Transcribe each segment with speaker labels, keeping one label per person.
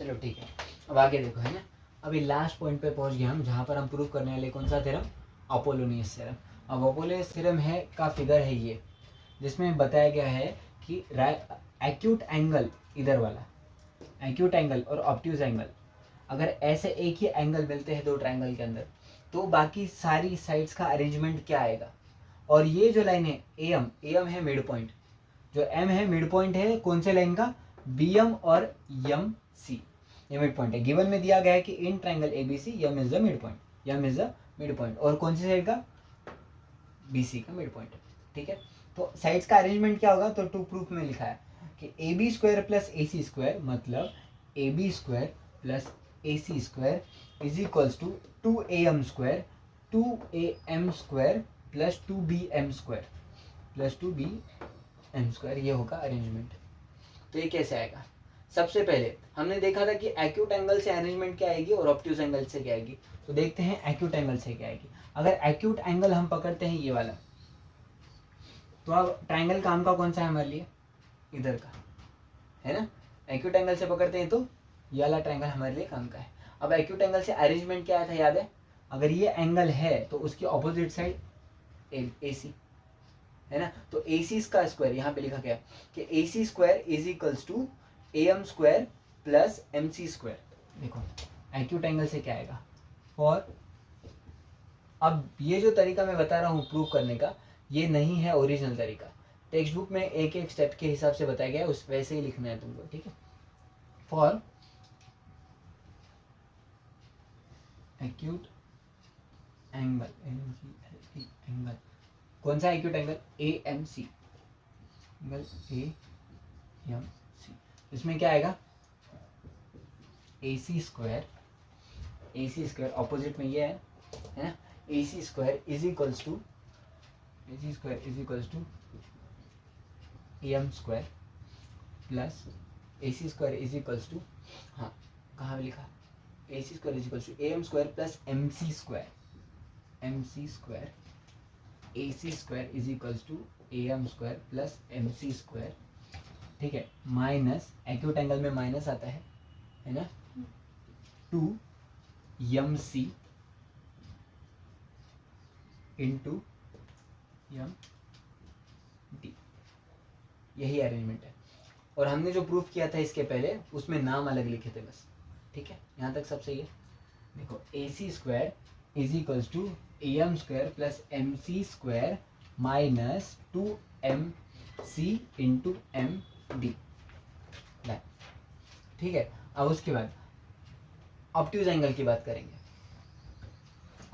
Speaker 1: चलो ठीक है, अब आगे देखो, है ना। अभी लास्ट पॉइंट पे पहुंच गए हम, जहाँ पर हम प्रूव करने वाले कौन सा थ्योरम, अपोलोनियस थ्योरम। अब अपोलोनियस थ्योरम है का फिगर है ये, जिसमें बताया गया है कि एक्यूट एंगल, इधर वाला एक्यूट एंगल और ऑब्ट्यूज एंगल, अगर ऐसे एक ही एंगल मिलते हैं दो ट्रायंगल के अंदर, तो बाकी सारी साइड्स का अरेंजमेंट क्या आएगा। और ये जो लाइन है एम है मिड पॉइंट, जो एम है मिड पॉइंट है कौन से लाइन का, बी एम और यम सी, ये मिड पॉइंट है। गिवन में दिया गया है कि in triangle ABC M is the mid point, M is the mid point, और कौन सी साइड का, बीसी का मिड पॉइंट, ठीक है। तो साइड्स का अरेंजमेंट क्या होगा, तो टू प्रूफ में लिखा है कि A B square plus A C square, मतलब A B square plus A C square is equals to 2am square 2am square plus 2bm square plus 2bm square, ये होगा अरेंजमेंट। तो ये कैसे आएगा, सबसे पहले हमने देखा था कि एक्यूट एंगल से अरेंजमेंट क्या आएगी और ऑब्ट्यूज एंगल से क्या आएगी। तो देखते हैं एक्यूट एंगल से क्या आएगी। अगर एक्यूट एंगल हम पकड़ते हैं ये वाला, तो अब ट्रायंगल काम का कौन सा है हमारे लिए, इधर का, है ना। एक्यूट एंगल से पकड़ते हैं तो ये वाला ट्रायंगल हमारे लिए काम का है। अब एक्यूट एंगल से अरेंजमेंट क्या आया था, याद है, अगर ये एंगल है तो उसकी ऑपोजिट साइड ए सी, है ना। तो ए सी का स्क्वायर यहाँ पे लिखा गया कि A C square is equals to A M square plus M C square. देखो एक्यूट एंगल से क्या आएगा, और अब ये जो तरीका मैं बता रहा हूँ प्रूव करने का, ये नहीं है ओरिजिनल तरीका, टेक्स्ट बुक में एक एक स्टेप के हिसाब से बताया गया है, उस वैसे ही लिखना है तुमको, ठीक है। फॉर एक्यूट एंगल, एंगल कौन सा acute angle, A M C, angle A M C, इसमें क्या आएगा, ए सी स्क्वायर ऑपोजिट में ये है ना, A C square is equals to A M square plus A C square is equals to, हाँ कहाँ लिखा, A C square is equals to A M square plus M C square A C square is equals to A M square plus M C square, ठीक है, minus acute angle में minus आता है ना, 2mc into M D, यही arrangement है। और हमने जो प्रूफ किया था इसके पहले, उसमें नाम अलग लिखे थे बस, ठीक है, यहाँ तक सब सही है। देखो A C square is equals to A M square plus M C square minus 2mc into M D, ठीक है। अब उसके बाद ऑब्ट्यूज एंगल की बात करेंगे।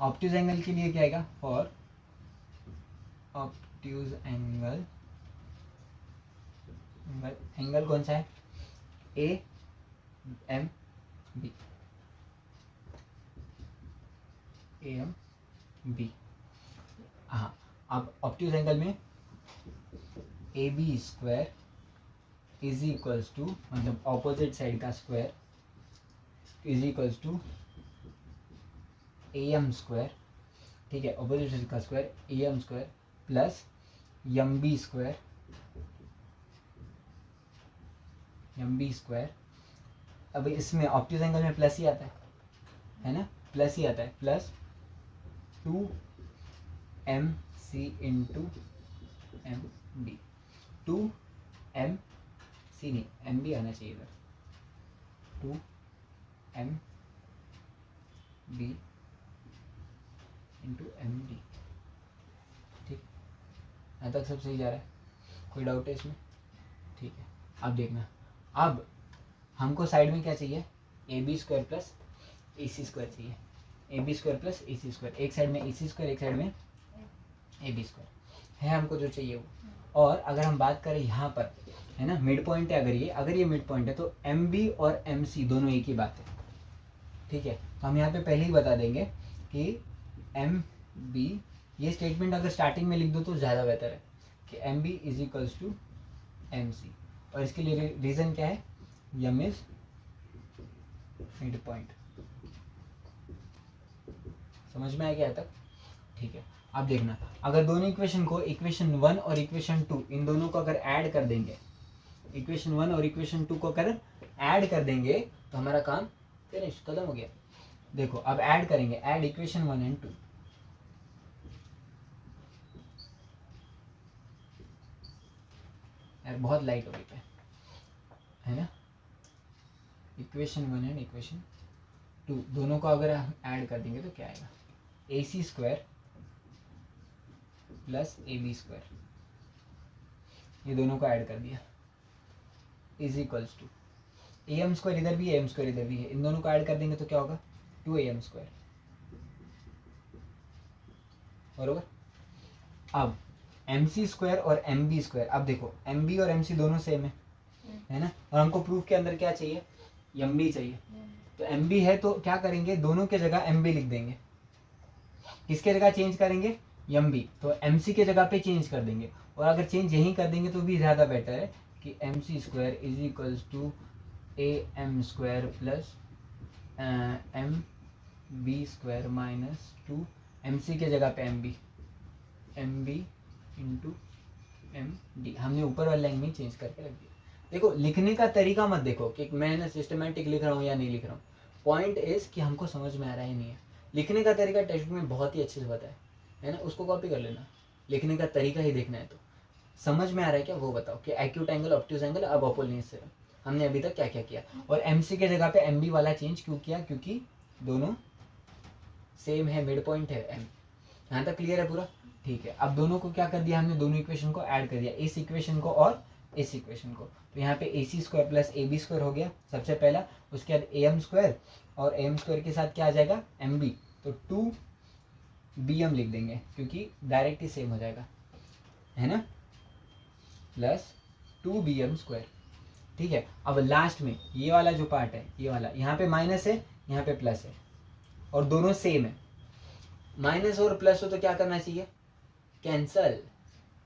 Speaker 1: ऑब्ट्यूज एंगल के लिए क्या आएगा, फॉर ऑब्ट्यूज एंगल, एंगल कौन सा है, A M B, A M B, हाँ। अब ऑब्ट्यूज एंगल में A B square is equals to, मतलब ऑपोजिट साइड का square is equals to A M square, ठीक है, ऑपोजिट साइड का square A M square plus M B square, अब इसमें ऑब्ट्यूज एंगल में प्लस ही आता है ना, प्लस ही आता है, plus 2mc into M D, 2mc नहीं एम बी आना चाहिए इधर, 2m B into M D, ठीक, यहाँ तक सब सही जा रहा है, कोई डाउट है इसमें, ठीक है। अब देखना, अब हमको साइड में क्या चाहिए, A B square plus A C square चाहिए, A B square plus A C square, एक साइड में ए सी स्क्वायर एक साइड में ए बी स्क्वायर है हमको जो चाहिए वो। और अगर हम बात करें यहाँ पर, है ना, मिड पॉइंट है, अगर ये मिड पॉइंट है तो एम बी और एम सी दोनों एक ही बात है, ठीक है। तो हम यहाँ पे पहले ही बता देंगे कि एम बी, ये स्टेटमेंट अगर स्टार्टिंग में लिख दो तो ज़्यादा बेहतर है कि M B is equals to M C, और इसके लिए रीज़न क्या है, यम इज मिड पॉइंट, समझ में आ गया तक, ठीक है। अब देखना, अगर दोनों इक्वेशन को, इक्वेशन 1 और इक्वेशन 2, इन दोनों को अगर ऐड कर देंगे, इक्वेशन 1 और इक्वेशन 2 को अगर ऐड कर देंगे तो हमारा काम फिनिश, खत्म हो गया। देखो अब ऐड करेंगे, ऐड इक्वेशन 1 एंड 2। यार बहुत लाइट हो गई है ना। इक्वेशन 1 एंड इक्वेशन 2 दोनों को अगर हम ऐड कर देंगे तो क्या आएगा, AC square plus AB square, ये दोनों को ऐड कर दिया, is equals to AM square इधर भी है, AM स्क्वायर इधर भी है, इन दोनों को ऐड कर देंगे तो क्या होगा 2AM स्क्वायर, बरोबर। अब MC स्क्वायर और MB स्क्वायर, अब देखो MB और MC दोनों सेम है ना, और हमको प्रूफ के अंदर क्या चाहिए, MB चाहिए। तो MB है तो क्या करेंगे, दोनों के जगह MB लिख देंगे, किसके जगह चेंज करेंगे, MB, तो MC के जगह पे चेंज कर देंगे। और अगर चेंज यहीं कर देंगे तो भी ज़्यादा बेटर है कि MC square is equals to AM square plus MB square minus 2 MC के जगह पे MB इंटू MD, हमने ऊपर वाली लाइन में चेंज करके रख दिया। देखो लिखने का तरीका मत देखो कि मैं ना सिस्टमेटिक लिख रहा हूँ या नहीं लिख रहा हूँ, पॉइंट इज कि हमको समझ में आ रहा है नहीं है। लिखने का तरीका टेक्स्ट बुक में बहुत ही अच्छे से बताया है ना, उसको कॉपी कर लेना, लिखने का तरीका ही देखना है। तो समझ में आ रहा है क्या वो बताओ कि एक्यूट एंगल, ऑब्ट्यूज एंगल, अब अपोलिनियस थ्योरम, हमने अभी तक क्या क्या किया। और MC के जगह पे MB वाला चेंज क्यों किया, क्योंकि दोनों सेम है, मिड पॉइंट है M। यहाँ तक क्लियर है पूरा, ठीक है। अब दोनों को क्या कर दिया हमने, दोनों इक्वेशन को ऐड कर दिया, इस इक्वेशन को और इस इक्वेशन को। तो यहाँ पे AC square plus AB square हो गया सबसे पहला, उसके बाद AM स्क्वायर, और AM स्क्वायर के साथ क्या आ जाएगा MB, तो 2BM लिख देंगे क्योंकि डायरेक्ट ही सेम हो जाएगा है ना, प्लस 2BM स्क्वायर, ठीक है। अब लास्ट में ये वाला जो पार्ट है, ये वाला यहाँ पे माइनस है, यहाँ पे प्लस है, और दोनों सेम है। माइनस और प्लस हो तो क्या करना चाहिए, cancel.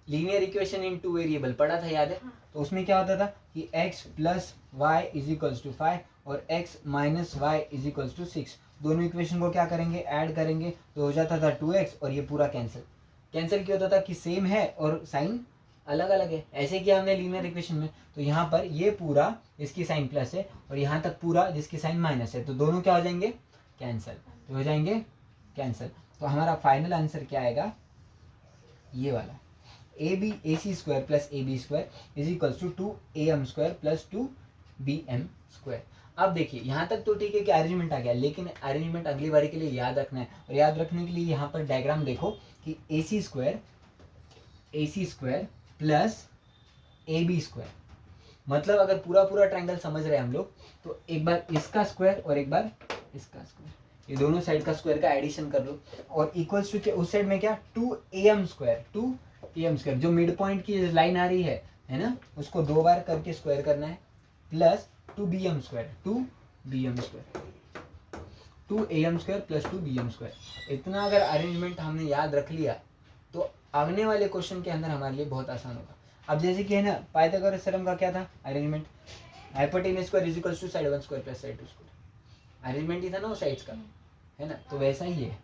Speaker 1: Linear equation in two variable पढ़ा था, याद है। तो उसमें क्या होता था कि x plus Y is equals to 5 और x minus Y is equals to 6, दोनों इक्वेशन को क्या करेंगे, ऐड करेंगे, तो हो जाता था 2x, और ये पूरा कैंसिल। कैंसिल क्यों होता था कि सेम है और साइन अलग अलग है, ऐसे किया हमने लीनियर इक्वेशन में। तो यहाँ पर ये पूरा इसकी साइन प्लस है और यहाँ तक पूरा जिसकी साइन माइनस है, तो दोनों क्या हो जाएंगे, कैंसिल, तो हो जाएंगे कैंसिल। तो हमारा फाइनल आंसर क्या आएगा, ये वाला, AC square plus AB square is equals to 2AM square plus 2BM square. अब देखिए यहाँ तक तो ठीक है कि अरेंजमेंट आ गया, लेकिन अरेंजमेंट अगली बारी के लिए याद रखना है। और याद रखने के लिए यहाँ पर डायग्राम देखो कि AC square plus AB square, मतलब अगर पूरा पूरा ट्रायंगल समझ रहे हैं हम लोग, तो एक बार इसका स्क्वायर और एक बार इसका स्क्वायर, ये दोनों साइड का स्क्वायर का एडिशन कर लो, और इक्वल्स टू के उस साइड में क्या 2AM स्क्वायर, 2AM स्क्वायर, जो मिड पॉइंट की लाइन आ रही है ना, उसको 2 बार करके स्क्वायर करना है, plus 2BM square, 2BM square, 2AM square plus 2BM square. इतना अगर अरेंजमेंट हमने याद रख लिया तो आने वाले क्वेश्चन के अंदर हमारे लिए बहुत आसान होगा। अब जैसे कि है ना, पाइथागोरस थ्योरम का क्या था arrangement, hypotenuse square is equals to side 1 square plus side 2 square, arrangement ही था ना वो साइड्स का, है ना, तो वैसा ही है।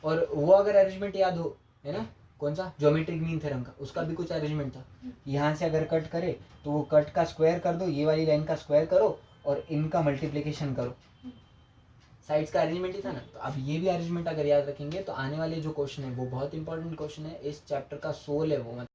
Speaker 1: और वो अगर अरेंजमेंट याद हो, है ना, कौन सा, ज्योमेट्रिक मीन थ्योरम का, उसका भी कुछ अरेंजमेंट था। यहाँ से अगर कट करे तो वो कट का स्क्वायर कर दो, ये वाली लाइन का स्क्वायर करो और इनका मल्टीप्लिकेशन करो, साइड्स का अरेंजमेंट ही था ना। तो अब ये भी अरेंजमेंट अगर याद रखेंगे तो आने वाले जो क्वेश्चन है वो बहुत इंपॉर्टेंट क्वेश्चन है, इस चैप्टर का सोल है वो।